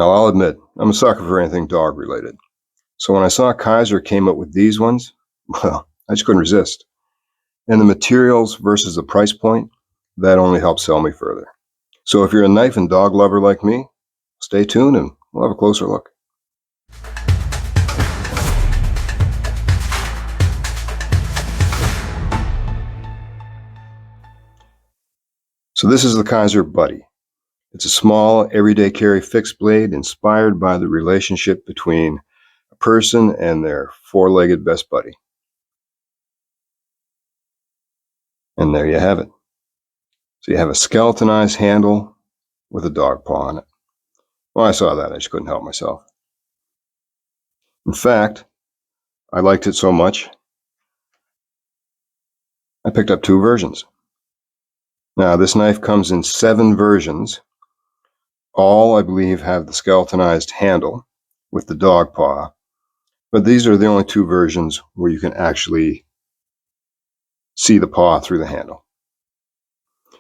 Now, I'll admit, I'm a sucker for anything dog related. So when I saw Kizer came up with these ones, well, I just couldn't resist. And the materials versus the price point, that only helps sell me further. So if you're a knife and dog lover like me, stay tuned and we'll have a closer look. So this is the Kizer Buddy. It's a small, everyday carry fixed blade inspired by the relationship between a person and their four-legged best buddy. And there you have it. So you have a skeletonized handle with a dog paw on it. Well, I saw that, I just couldn't help myself. In fact, I liked it so much, I picked up 2 versions. Now, this knife comes in 7 versions. All, I believe, have the skeletonized handle with the dog paw, but these are the only 2 versions where you can actually see the paw through the handle.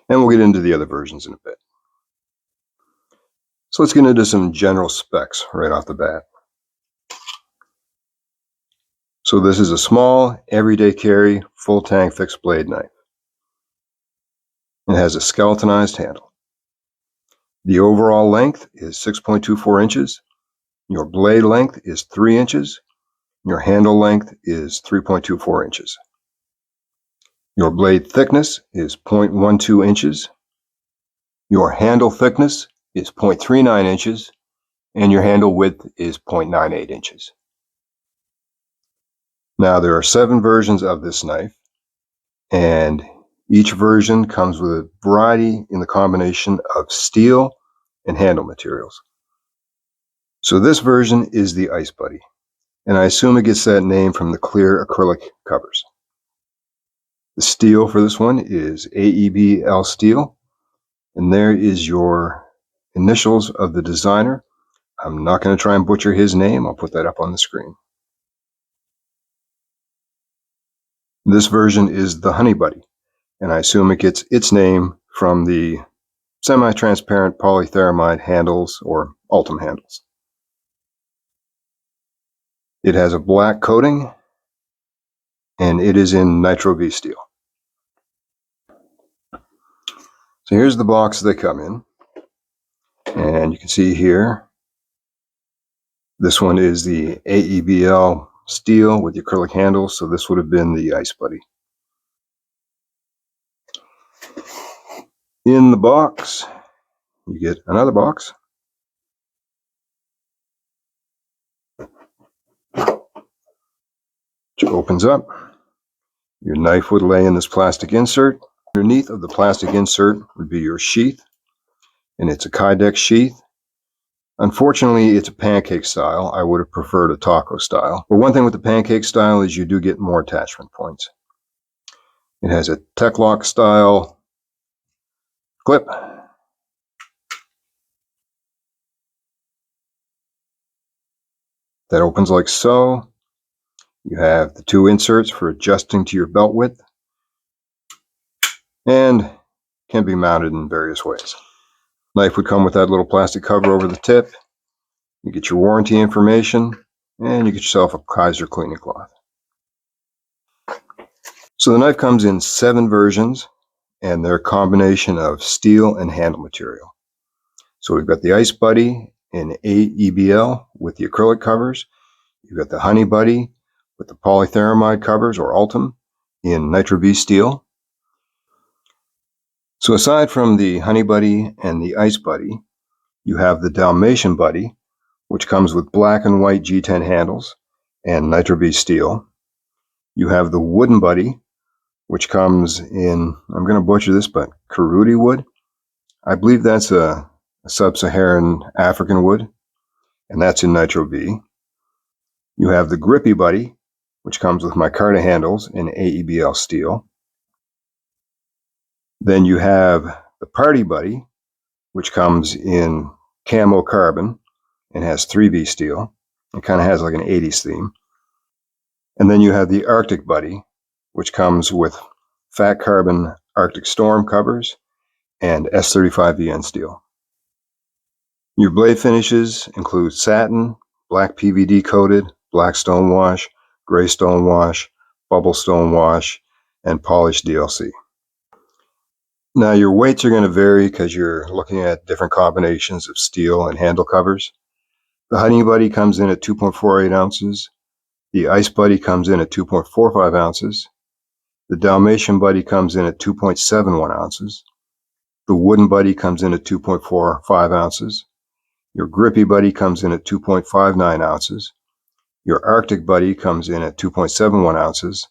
And we'll get into the other versions in a bit. So let's get into some general specs right off the bat. So this is a small, everyday carry, full tang fixed blade knife. It has a skeletonized handle. The overall length is 6.24 inches. Your blade length is 3 inches. Your handle length is 3.24 inches. Your blade thickness is 0.12 inches. Your handle thickness is 0.39 inches. And your handle width is 0.98 inches. Now, there are 7 versions of this knife, and each version comes with a variety in the combination of steel and handle materials. So this version is the Ice Buddy, and I assume it gets that name from the clear acrylic covers. The steel for this one is AEBL steel, and there is your initials of the designer. I'm not going to try and butcher his name. I'll put that up on the screen. This version is the Honey Buddy, and I assume it gets its name from the semi-transparent polytheramide handles or Ultim handles. It has a black coating, and it is in Nitro V steel. So here's the box they come in, and you can see here, this one is the AEBL steel with the acrylic handles, so this would have been the Ice Buddy. In the box, you get another box. Which opens up. Your knife would lay in this plastic insert. Underneath of the plastic insert would be your sheath, and it's a Kydex sheath. Unfortunately, it's a pancake style. I would have preferred a taco style. But one thing with the pancake style is you do get more attachment points. It has a Techlock style clip. That opens like so. You have the 2 inserts for adjusting to your belt width, and can be mounted in various ways. Knife would come with that little plastic cover over the tip. You get your warranty information, and you get yourself a Kizer cleaning cloth. So the knife comes in 7 versions, and they're a combination of steel and handle material. So we've got the Ice Buddy in AEBL with the acrylic covers. You've got the Honey Buddy with the polytheramide covers, or Ultim, in Nitro V steel. So aside from the Honey Buddy and the Ice Buddy, you have the Dalmatian Buddy, which comes with black and white G10 handles and Nitro V steel. You have the Wooden Buddy, which comes in, I'm going to butcher this, but Karudi wood. I believe that's a sub-Saharan African wood, and that's in Nitro V. You have the Grippy Buddy, which comes with micarta handles in AEBL steel. Then you have the Party Buddy, which comes in camo carbon and has 3V steel. It kind of has like an 80s theme. And then you have the Arctic Buddy, which comes with fat carbon Arctic Storm covers and S35VN steel. Your blade finishes include satin, black PVD coated, black stone wash, gray stone wash, bubble stone wash, and polished DLC. Now your weights are going to vary because you're looking at different combinations of steel and handle covers. The Honey Buddy comes in at 2.48 ounces. The Ice Buddy comes in at 2.45 ounces. The Dalmatian Buddy comes in at 2.71 ounces. The Wooden Buddy comes in at 2.45 ounces. Your Grippy Buddy comes in at 2.59 ounces. Your Arctic Buddy comes in at 2.71 ounces.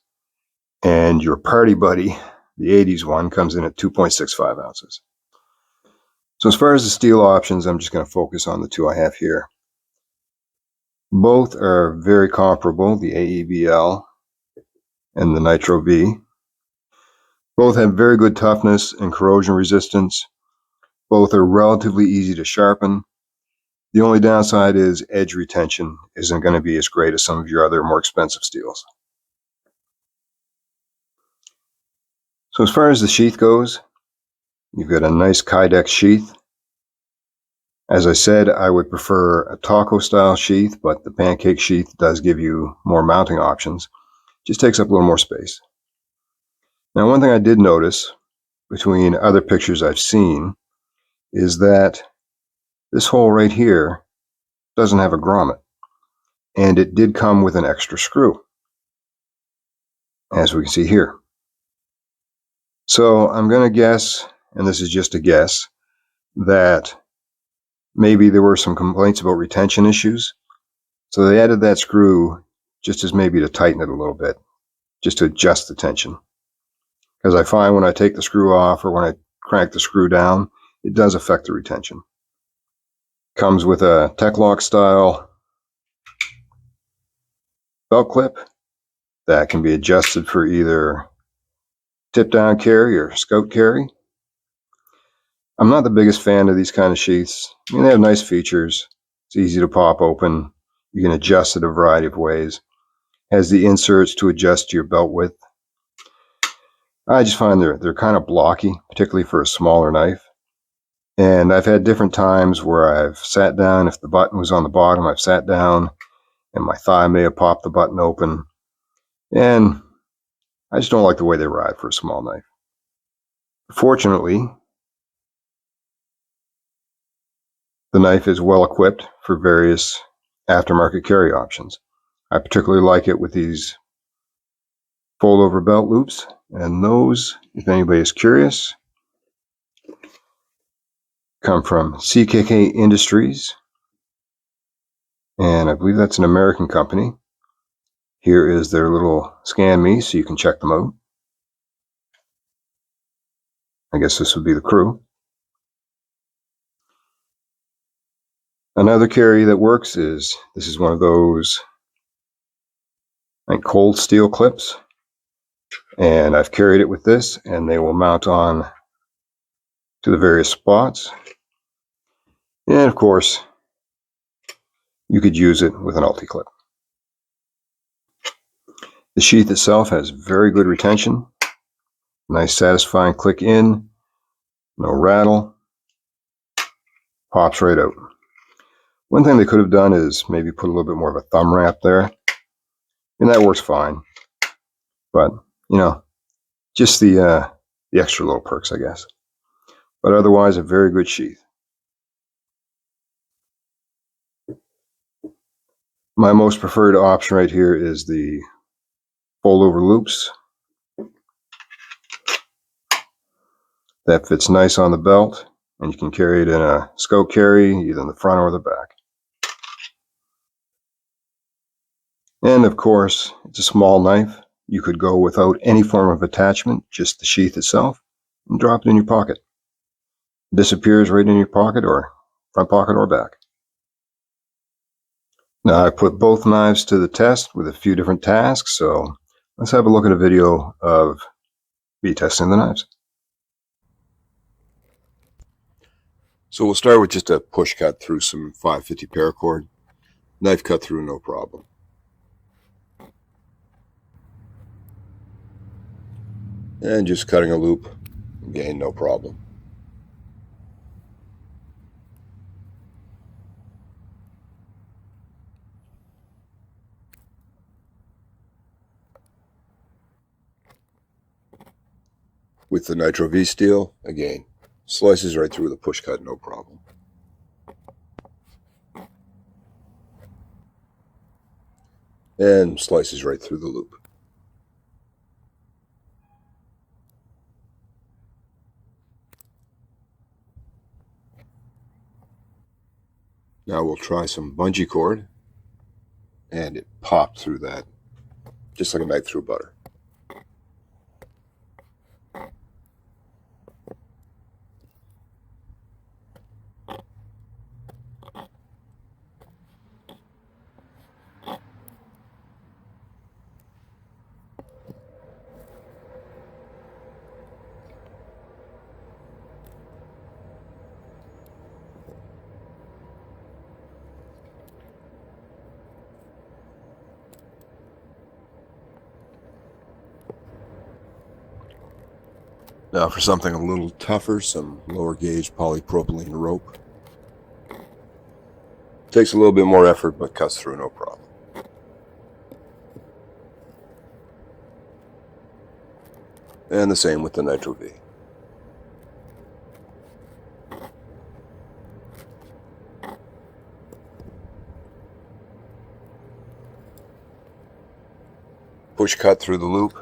And your Party Buddy, the 80s one, comes in at 2.65 ounces. So as far as the steel options, I'm just going to focus on the two I have here. Both are very comparable, the AEBL and the Nitro V. Both have very good toughness and corrosion resistance. Both are relatively easy to sharpen. The only downside is edge retention isn't going to be as great as some of your other more expensive steels. So as far as the sheath goes, you've got a nice Kydex sheath. As I said, I would prefer a taco style sheath, but the pancake sheath does give you more mounting options. Just takes up a little more space. Now, one thing I did notice between other pictures I've seen is that this hole right here doesn't have a grommet, and it did come with an extra screw, as we can see here. So I'm going to guess, and this is just a guess, that maybe there were some complaints about retention issues. So they added that screw just as maybe to tighten it a little bit, just to adjust the tension. Because I find when I take the screw off or when I crank the screw down, it does affect the retention. Comes with a Tech-Lock style belt clip that can be adjusted for either tip down carry or scout carry. I'm not the biggest fan of these kind of sheaths. I mean, they have nice features. It's easy to pop open. You can adjust it a variety of ways. Has the inserts to adjust to your belt width. I just find they're kind of blocky, particularly for a smaller knife. And I've had different times where I've sat down. If the button was on the bottom, I've sat down and my thigh may have popped the button open. And I just don't like the way they ride for a small knife. Fortunately, the knife is well equipped for various aftermarket carry options. I particularly like it with these fold over belt loops, and those, if anybody is curious, come from CKK Industries, and I believe that's an American company. Here is their little scan me so you can check them out. I guess this would be the crew. Another carry that works is, this is one of those like cold steel clips, and I've carried it with this, and they will mount on to the various spots. And of course, you could use it with an ulti-clip. The sheath itself has very good retention. Nice satisfying click in, no rattle, pops right out. One thing they could have done is maybe put a little bit more of a thumb wrap there, and that works fine. But, you know, just the extra little perks, I guess. But otherwise, a very good sheath. My most preferred option right here is the fold over loops. That fits nice on the belt, and you can carry it in a scout carry, either in the front or the back. And of course, it's a small knife. You could go without any form of attachment, just the sheath itself, and drop it in your pocket. It disappears right in your pocket, or front pocket or back. Now I put both knives to the test with a few different tasks, so let's have a look at a video of me testing the knives. So we'll start with just a push cut through some 550 paracord. Knife cut through, no problem. And just cutting a loop, again, no problem. With the Nitro V steel, again, slices right through the push cut, no problem. And slices right through the loop. Now we'll try some bungee cord, and it popped through that, just like a knife through butter. Now for something a little tougher, some lower gauge polypropylene rope. Takes a little bit more effort, but cuts through no problem. And the same with the Nitro V. Push cut through the loop,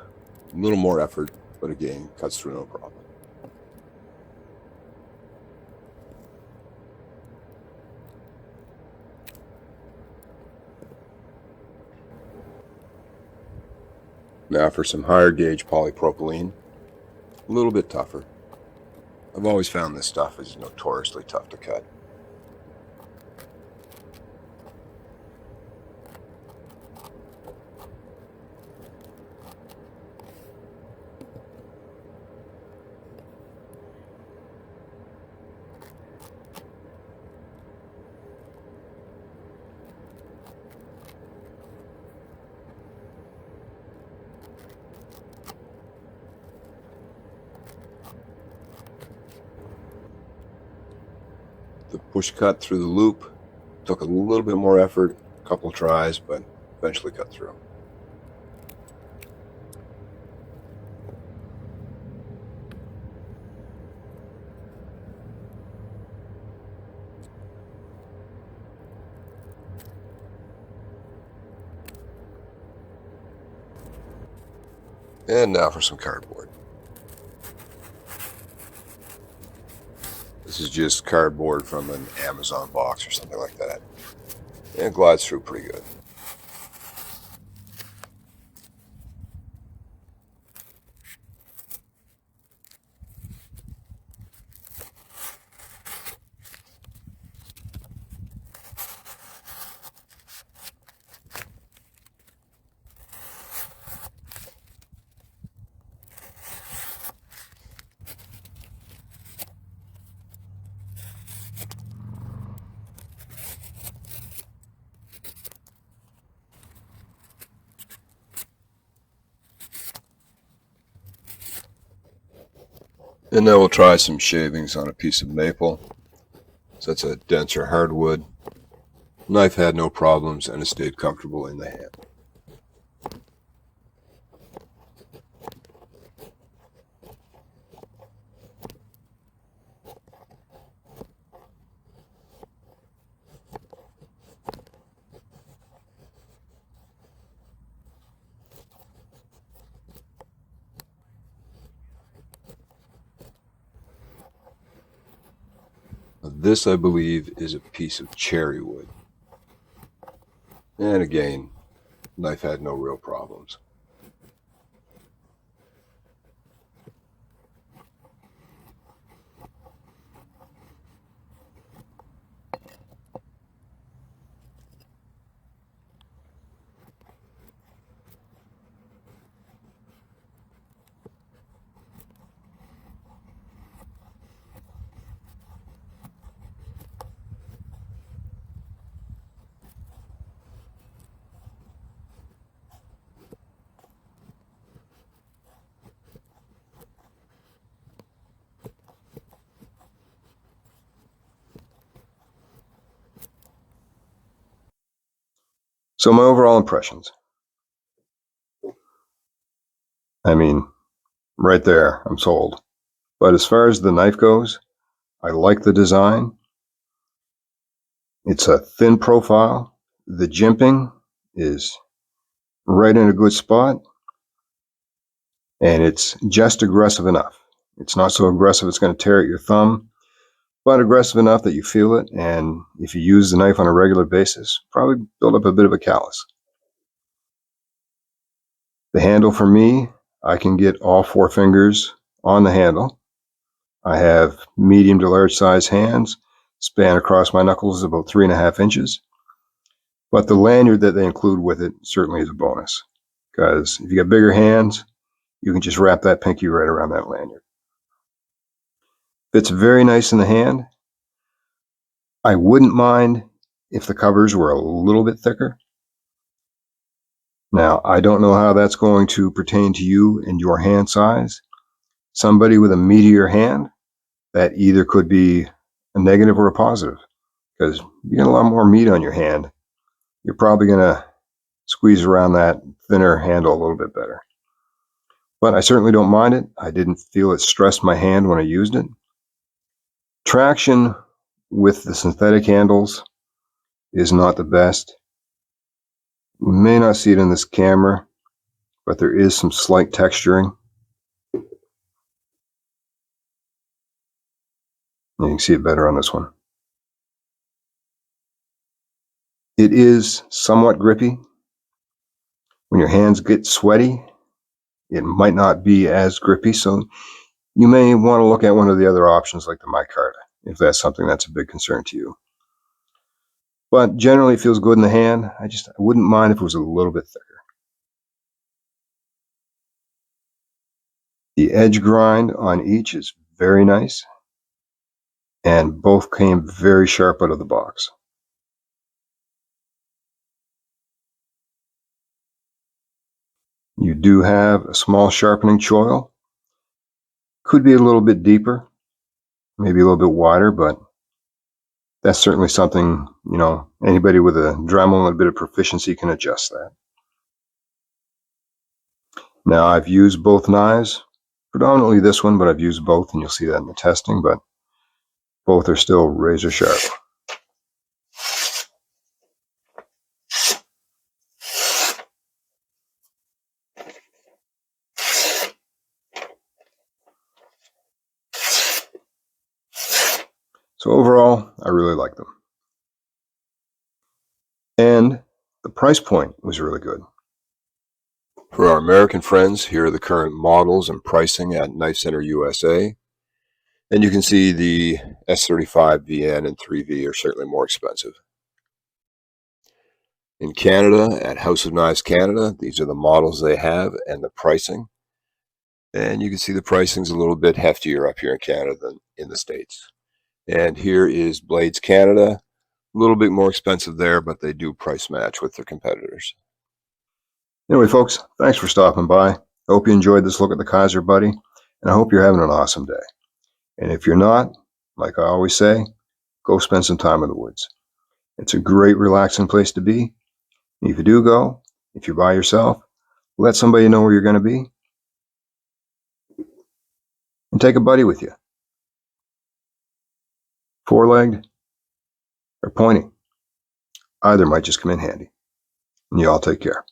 a little more effort, but again, cuts through no problem. Now for some higher gauge polypropylene, a little bit tougher. I've always found this stuff is notoriously tough to cut. The push cut through the loop took a little bit more effort, a couple tries, but eventually cut through. And now for some cardboard. This is just cardboard from an Amazon box or something like that. And it glides through pretty good. And now we'll try some shavings on a piece of maple. So that's a denser hardwood. Knife had no problems and it stayed comfortable in the hand. This, I believe, is a piece of cherry wood. And again, knife had no real problems. So my overall impressions. I mean, right there, I'm sold. But as far as the knife goes, I like the design. It's a thin profile. The jimping is right in a good spot, and it's just aggressive enough. It's not so aggressive it's going to tear at your thumb, but aggressive enough that you feel it, and if you use the knife on a regular basis, probably build up a bit of a callus. The handle for me, I can get all 4 fingers on the handle. I have medium to large size hands. Span across my knuckles is about 3.5 inches. But the lanyard that they include with it certainly is a bonus, because if you got bigger hands, you can just wrap that pinky right around that lanyard. Fits very nice in the hand. I wouldn't mind if the covers were a little bit thicker. Now, I don't know how that's going to pertain to you and your hand size. Somebody with a meatier hand, that either could be a negative or a positive, because you get a lot more meat on your hand. You're probably going to squeeze around that thinner handle a little bit better. But I certainly don't mind it. I didn't feel it stressed my hand when I used it. Traction with the synthetic handles is not the best. You may not see it in this camera, but there is some slight texturing. You can see it better on this one. It is somewhat grippy. When your hands get sweaty, it might not be as grippy, so you may want to look at one of the other options like the micarta, if that's something that's a big concern to you. But generally it feels good in the hand. I wouldn't mind if it was a little bit thicker. The edge grind on each is very nice, and both came very sharp out of the box. You do have a small sharpening choil. Could be a little bit deeper, maybe a little bit wider, but that's certainly something, anybody with a Dremel and a bit of proficiency can adjust that. Now, I've used both knives, predominantly this one, but I've used both, and you'll see that in the testing, but both are still razor sharp. So overall, I really like them. And the price point was really good. For our American friends, here are the current models and pricing at Knife Center USA. And you can see the S35 VN and 3V are certainly more expensive. In Canada, at House of Knives Canada, these are the models they have and the pricing. And you can see the pricing's a little bit heftier up here in Canada than in the States. And here is Blades Canada. A little bit more expensive there, but they do price match with their competitors. Anyway, folks, thanks for stopping by. I hope you enjoyed this look at the Kizer Buddy, and I hope you're having an awesome day. And if you're not, like I always say, go spend some time in the woods. It's a great, relaxing place to be. And if you do go, if you're by yourself, let somebody know where you're going to be, and take a buddy with you. Four-legged or pointy. Either might just come in handy. And you all take care.